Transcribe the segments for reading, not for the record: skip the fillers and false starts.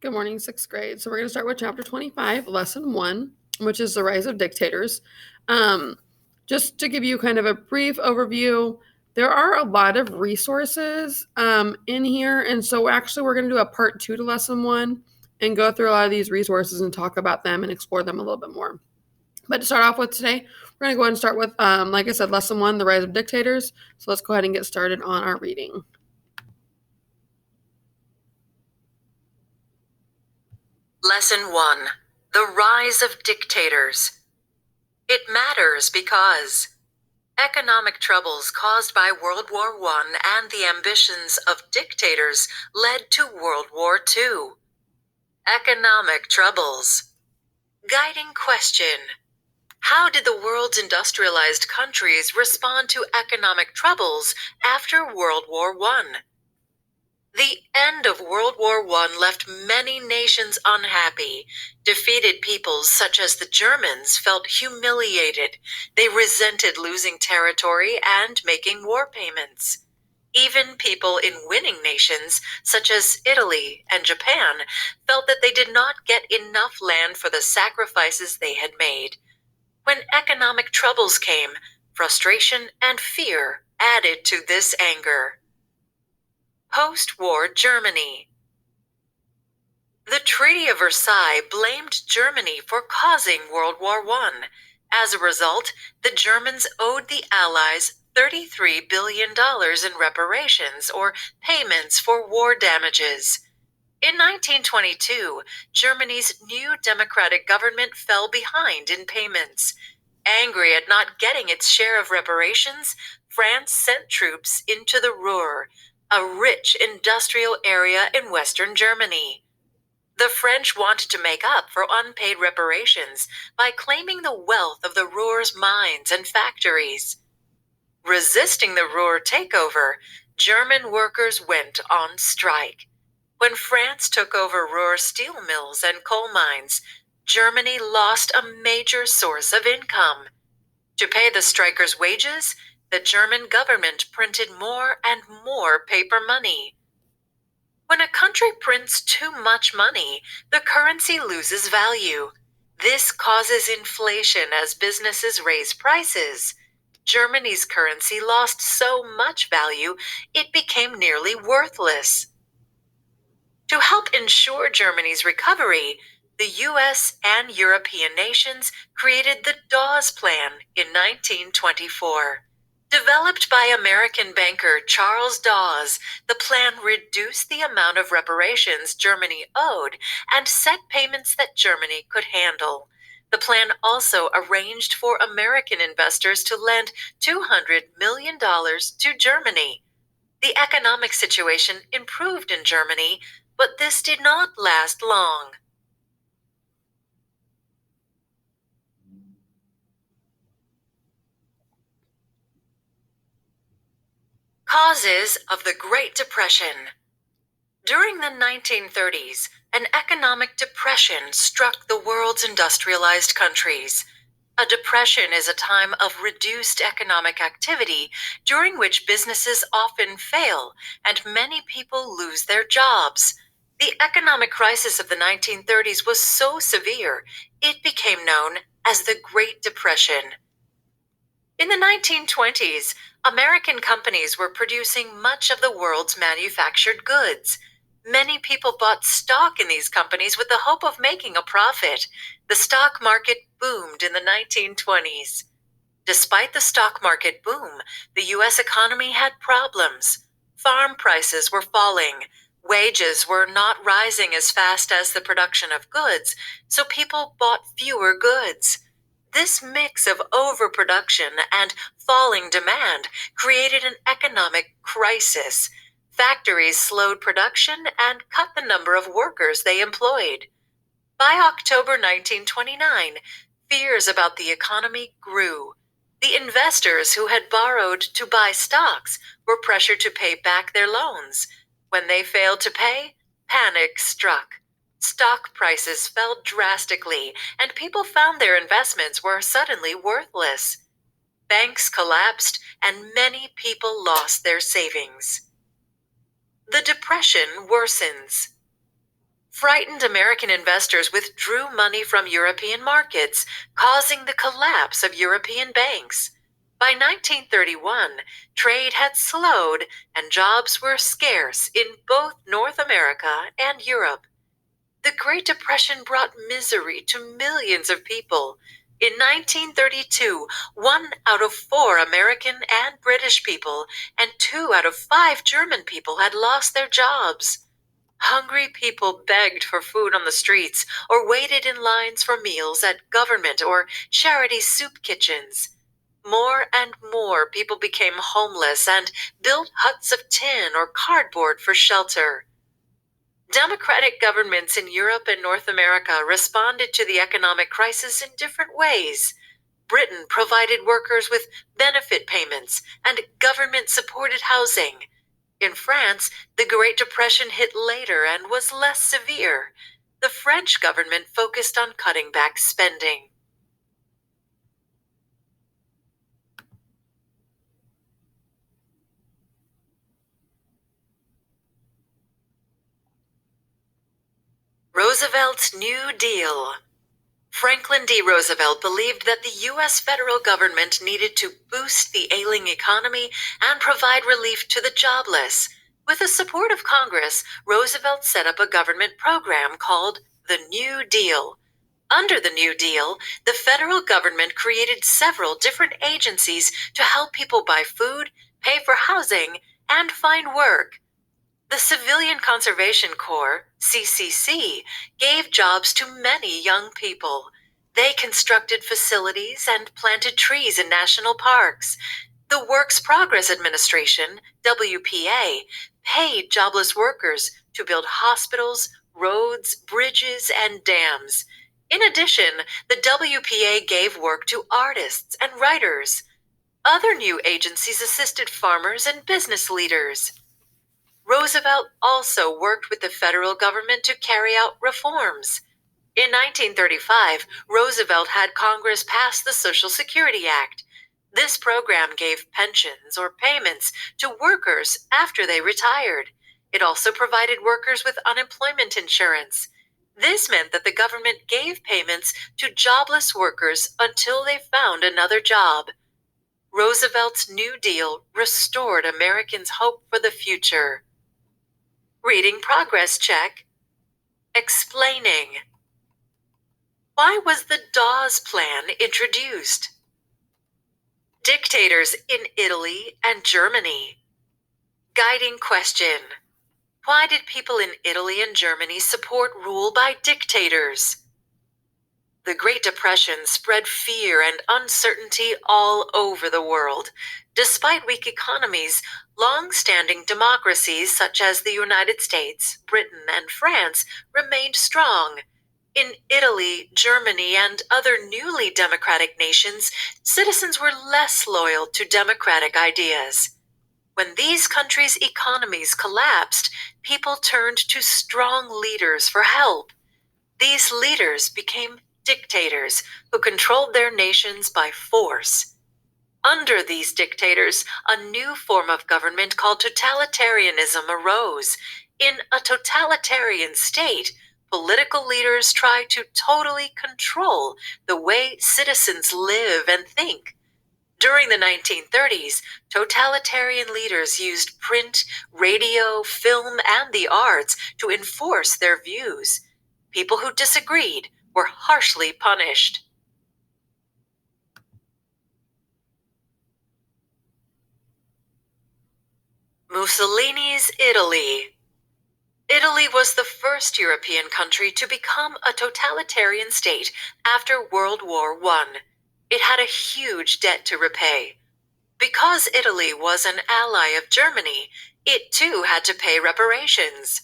Good morning, sixth grade. So we're going to start with chapter 25, lesson 1, which is the Rise of Dictators. Um, just to give you kind of a brief overview, there are a lot of resources in here. And so we're going to do a part 2 to lesson 1 and go through a lot of these resources and talk about them and explore them a little bit more. But to start off with today, we're going to go ahead and start with, like I said, lesson 1, the Rise of Dictators. So let's go ahead and get started on our reading. Lesson 1. The Rise of Dictators. It matters because economic troubles caused by World War I and the ambitions of dictators led to World War II. Economic troubles. Guiding question. How did the world's industrialized countries respond to economic troubles after World War I? The end of World War I left many nations unhappy. Defeated peoples such as the Germans felt humiliated. They resented losing territory and making war payments. Even people in winning nations, such as Italy and Japan, felt that they did not get enough land for the sacrifices they had made. When economic troubles came, frustration and fear added to this anger. Post-war Germany. The Treaty of Versailles blamed Germany for causing World War I. As a result, the Germans owed the Allies $33 billion in reparations or payments for war damages. In 1922, Germany's new democratic government fell behind in payments. Angry at not getting its share of reparations, France sent troops into the Ruhr, a rich industrial area in western Germany. The French wanted to make up for unpaid reparations by claiming the wealth of the Ruhr's mines and factories. Resisting the Ruhr takeover, German workers went on strike. When France took over Ruhr steel mills and coal mines, Germany lost a major source of income. To pay the strikers' wages, the German government printed more and more paper money. When a country prints too much money, the currency loses value. This causes inflation as businesses raise prices. Germany's currency lost so much value, it became nearly worthless. To help ensure Germany's recovery, the U.S. and European nations created the Dawes Plan in 1924. Developed by American banker Charles Dawes, the plan reduced the amount of reparations Germany owed and set payments that Germany could handle. The plan also arranged for American investors to lend $200 million to Germany. The economic situation improved in Germany, but this did not last long. Causes of the Great Depression. During the 1930s, an economic depression struck the world's industrialized countries. A depression is a time of reduced economic activity during which businesses often fail and many people lose their jobs. The economic crisis of the 1930s was so severe, it became known as the Great Depression. In the 1920s, American companies were producing much of the world's manufactured goods. Many people bought stock in these companies with the hope of making a profit. The stock market boomed in the 1920s. Despite the stock market boom, the U.S. economy had problems. Farm prices were falling. Wages were not rising as fast as the production of goods, so people bought fewer goods. This mix of overproduction and falling demand created an economic crisis. Factories slowed production and cut the number of workers they employed. By October 1929, fears about the economy grew. The investors who had borrowed to buy stocks were pressured to pay back their loans. When they failed to pay, panic struck. Stock prices fell drastically, and people found their investments were suddenly worthless. Banks collapsed, and many people lost their savings. The depression worsens. Frightened American investors withdrew money from European markets, causing the collapse of European banks. By 1931, trade had slowed and jobs were scarce in both North America and Europe. The Great Depression brought misery to millions of people. In 1932, 1 out of 4 American and British people and 2 out of 5 German people had lost their jobs. Hungry people begged for food on the streets or waited in lines for meals at government or charity soup kitchens. More and more people became homeless and built huts of tin or cardboard for shelter. Democratic governments in Europe and North America responded to the economic crisis in different ways. Britain provided workers with benefit payments and government-supported housing. In France, the Great Depression hit later and was less severe. The French government focused on cutting back spending. Roosevelt's New Deal. Franklin D. Roosevelt believed that the U.S. federal government needed to boost the ailing economy and provide relief to the jobless. With the support of Congress, Roosevelt set up a government program called the New Deal. Under the New Deal, the federal government created several different agencies to help people buy food, pay for housing, and find work. The Civilian Conservation Corps, CCC, gave jobs to many young people. They constructed facilities and planted trees in national parks. The Works Progress Administration, WPA, paid jobless workers to build hospitals, roads, bridges, and dams. In addition, the WPA gave work to artists and writers. Other new agencies assisted farmers and business leaders. Roosevelt also worked with the federal government to carry out reforms. In 1935, Roosevelt had Congress pass the Social Security Act. This program gave pensions or payments to workers after they retired. It also provided workers with unemployment insurance. This meant that the government gave payments to jobless workers until they found another job. Roosevelt's New Deal restored Americans' hope for the future. Reading progress check. Explaining. Why was the Dawes Plan introduced? Dictators in Italy and Germany. Guiding question. Why did people in Italy and Germany support rule by dictators? The Great Depression spread fear and uncertainty all over the world. Despite weak economies, long-standing democracies such as the United States, Britain, and France remained strong. In Italy, Germany, and other newly democratic nations, citizens were less loyal to democratic ideas. When these countries' economies collapsed, people turned to strong leaders for help. These leaders became dictators who controlled their nations by force. Under these dictators, a new form of government called totalitarianism arose. In a totalitarian state, political leaders try to totally control the way citizens live and think. During the 1930s, totalitarian leaders used print, radio, film, and the arts to enforce their views. People who disagreed were harshly punished. Mussolini's Italy. Italy was the first European country to become a totalitarian state after World War I. It had a huge debt to repay. Because Italy was an ally of Germany, it too had to pay reparations.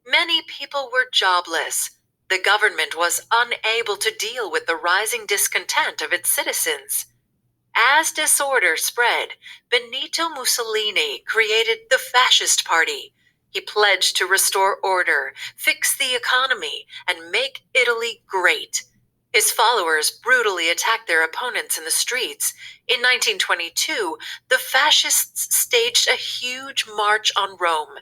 Many people were jobless. The government was unable to deal with the rising discontent of its citizens. As disorder spread, Benito Mussolini created the Fascist Party. He pledged to restore order, fix the economy, and make Italy great. His followers brutally attacked their opponents in the streets. In 1922, the fascists staged a huge march on Rome.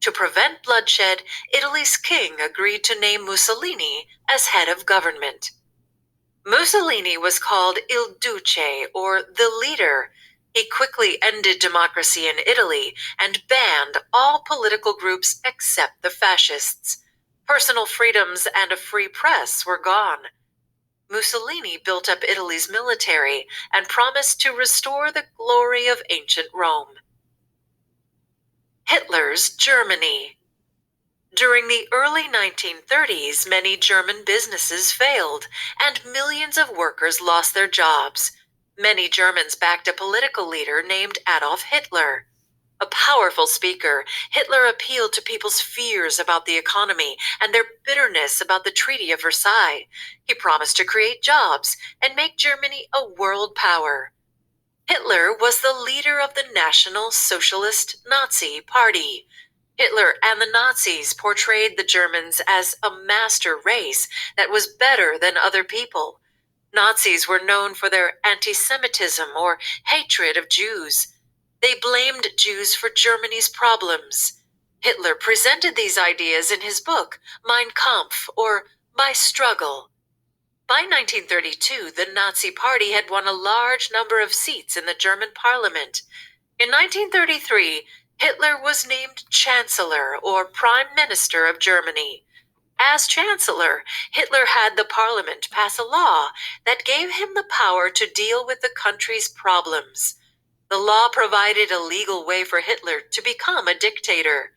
To prevent bloodshed, Italy's king agreed to name Mussolini as head of government. Mussolini was called Il Duce, or the leader. He quickly ended democracy in Italy and banned all political groups except the fascists. Personal freedoms and a free press were gone. Mussolini built up Italy's military and promised to restore the glory of ancient Rome. Hitler's Germany. During the early 1930s, many German businesses failed, and millions of workers lost their jobs. Many Germans backed a political leader named Adolf Hitler. A powerful speaker, Hitler appealed to people's fears about the economy and their bitterness about the Treaty of Versailles. He promised to create jobs and make Germany a world power. Hitler was the leader of the National Socialist Nazi Party. Hitler and the Nazis portrayed the Germans as a master race that was better than other people. Nazis were known for their anti-Semitism or hatred of Jews. They blamed Jews for Germany's problems. Hitler presented these ideas in his book, Mein Kampf, or My Struggle. By 1932, the Nazi Party had won a large number of seats in the German parliament. In 1933, Hitler was named Chancellor, or Prime Minister of Germany. As Chancellor, Hitler had the parliament pass a law that gave him the power to deal with the country's problems. The law provided a legal way for Hitler to become a dictator.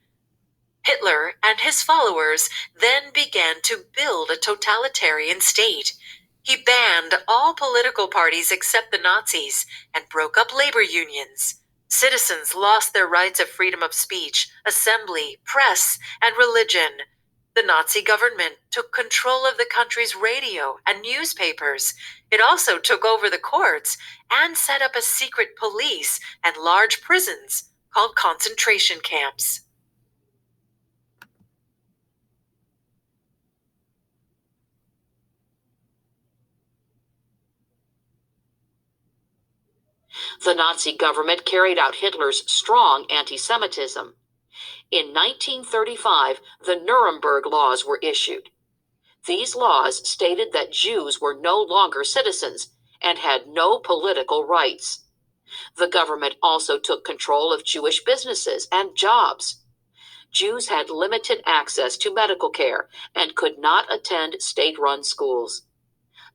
Hitler and his followers then began to build a totalitarian state. He banned all political parties except the Nazis and broke up labor unions. Citizens lost their rights of freedom of speech, assembly, press, and religion. The Nazi government took control of the country's radio and newspapers. It also took over the courts and set up a secret police and large prisons called concentration camps. The Nazi government carried out Hitler's strong anti-Semitism. In 1935, the Nuremberg laws were issued. These laws stated that Jews were no longer citizens and had no political rights. The government also took control of Jewish businesses and jobs. Jews had limited access to medical care and could not attend state-run schools.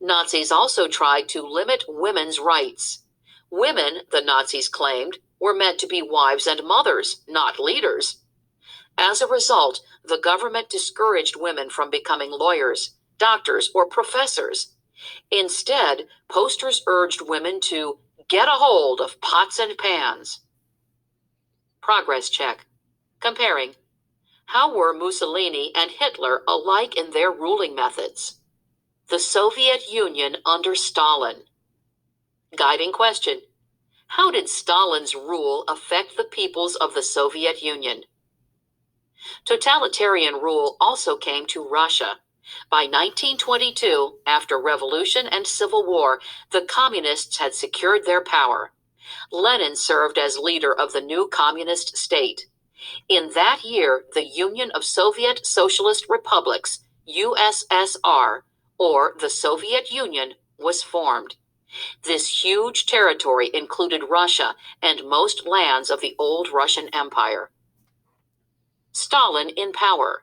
Nazis also tried to limit women's rights. Women, the Nazis claimed, were meant to be wives and mothers, not leaders. As a result, the government discouraged women from becoming lawyers, doctors, or professors. Instead, posters urged women to get a hold of pots and pans. Progress check. Comparing. How were Mussolini and Hitler alike in their ruling methods? The Soviet Union under Stalin. Guiding question. How did Stalin's rule affect the peoples of the Soviet Union? Totalitarian rule also came to Russia. By 1922, after revolution and civil war, the communists had secured their power. Lenin served as leader of the new communist state. In that year, the Union of Soviet Socialist Republics, USSR, or the Soviet Union, was formed. This huge territory included Russia and most lands of the old Russian Empire. Stalin in power.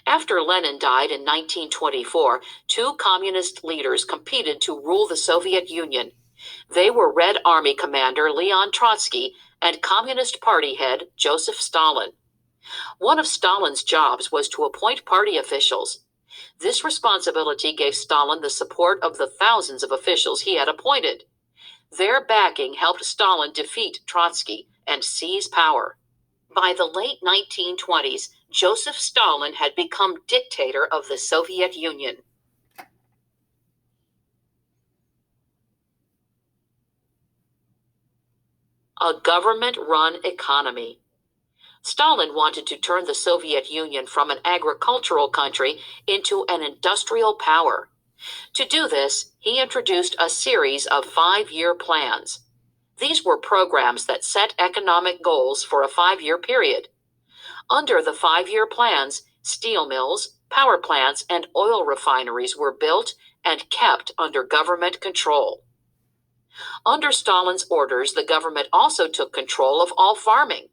After Lenin died in 1924, two communist leaders competed to rule the Soviet Union. They were Red Army commander Leon Trotsky and Communist Party head Joseph Stalin. One of Stalin's jobs was to appoint party officials. This responsibility gave Stalin the support of the thousands of officials he had appointed. Their backing helped Stalin defeat Trotsky and seize power. By the late 1920s, Joseph Stalin had become dictator of the Soviet Union. A government-run economy. Stalin wanted to turn the Soviet Union from an agricultural country into an industrial power. To do this, he introduced a series of 5-year plans. These were programs that set economic goals for a 5-year period. Under the 5-year plans, steel mills, power plants, and oil refineries were built and kept under government control. Under Stalin's orders, the government also took control of all farming.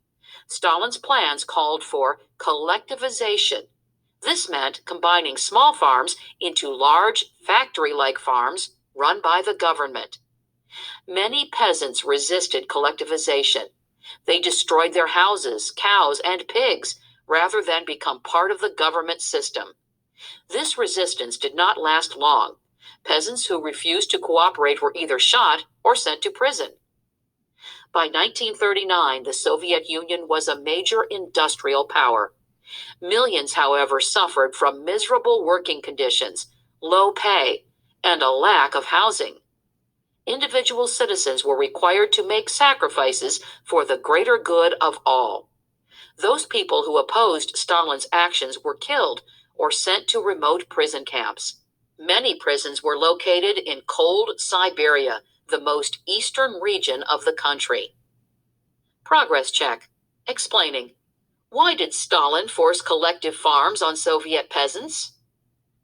Stalin's plans called for collectivization. This meant combining small farms into large, factory-like farms run by the government. Many peasants resisted collectivization. They destroyed their houses, cows, and pigs rather than become part of the government system. This resistance did not last long. Peasants who refused to cooperate were either shot or sent to prison. By 1939, the Soviet Union was a major industrial power. Millions, however, suffered from miserable working conditions, low pay, and a lack of housing. Individual citizens were required to make sacrifices for the greater good of all. Those people who opposed Stalin's actions were killed or sent to remote prison camps. Many prisons were located in cold Siberia, the most eastern region of the country. Progress check. Explaining. Why did Stalin force collective farms on Soviet peasants?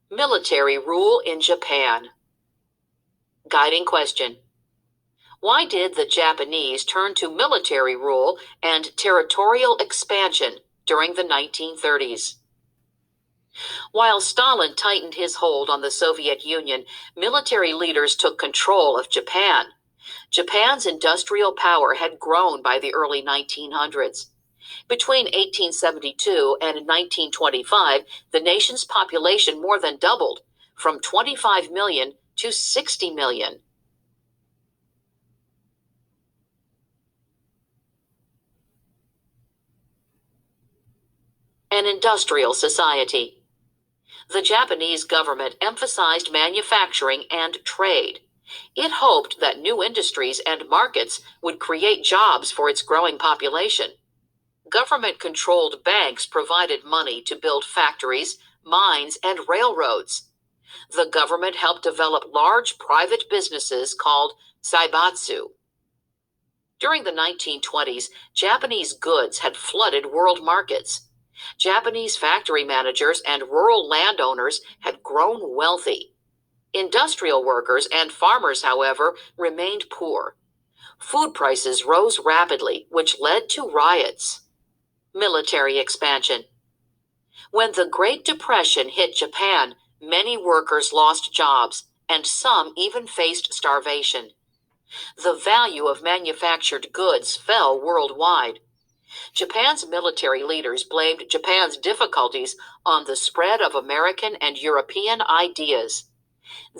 Military rule in Japan. Guiding question. Why did the Japanese turn to military rule and territorial expansion during the 1930s? While Stalin tightened his hold on the Soviet Union, military leaders took control of Japan. Japan's industrial power had grown by the early 1900s. Between 1872 and 1925, the nation's population more than doubled, from 25 million to 60 million. An industrial society. The Japanese government emphasized manufacturing and trade. It hoped that new industries and markets would create jobs for its growing population. Government-controlled banks provided money to build factories, mines, and railroads. The government helped develop large private businesses called zaibatsu. During the 1920s, Japanese goods had flooded world markets. Japanese factory managers and rural landowners had grown wealthy. Industrial workers and farmers, however, remained poor. Food prices rose rapidly, which led to riots. Military expansion. When the Great Depression hit Japan, many workers lost jobs, and some even faced starvation. The value of manufactured goods fell worldwide. Japan's military leaders blamed Japan's difficulties on the spread of American and European ideas.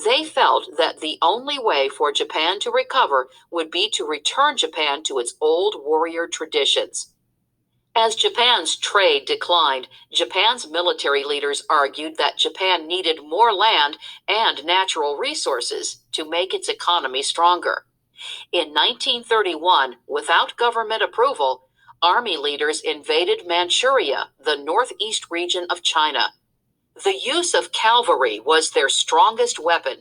They felt that the only way for Japan to recover would be to return Japan to its old warrior traditions. As Japan's trade declined, Japan's military leaders argued that Japan needed more land and natural resources to make its economy stronger. In 1931, without government approval, army leaders invaded Manchuria, the northeast region of China. The use of cavalry was their strongest weapon.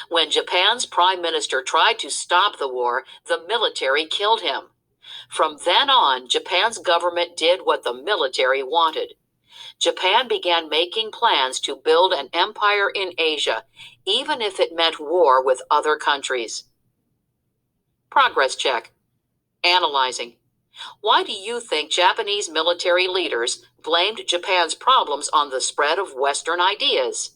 When Japan's prime minister tried to stop the war, the military killed him. From then on, Japan's government did what the military wanted. Japan began making plans to build an empire in Asia, even if it meant war with other countries. Progress check. Analyzing. Why do you think Japanese military leaders blamed Japan's problems on the spread of Western ideas?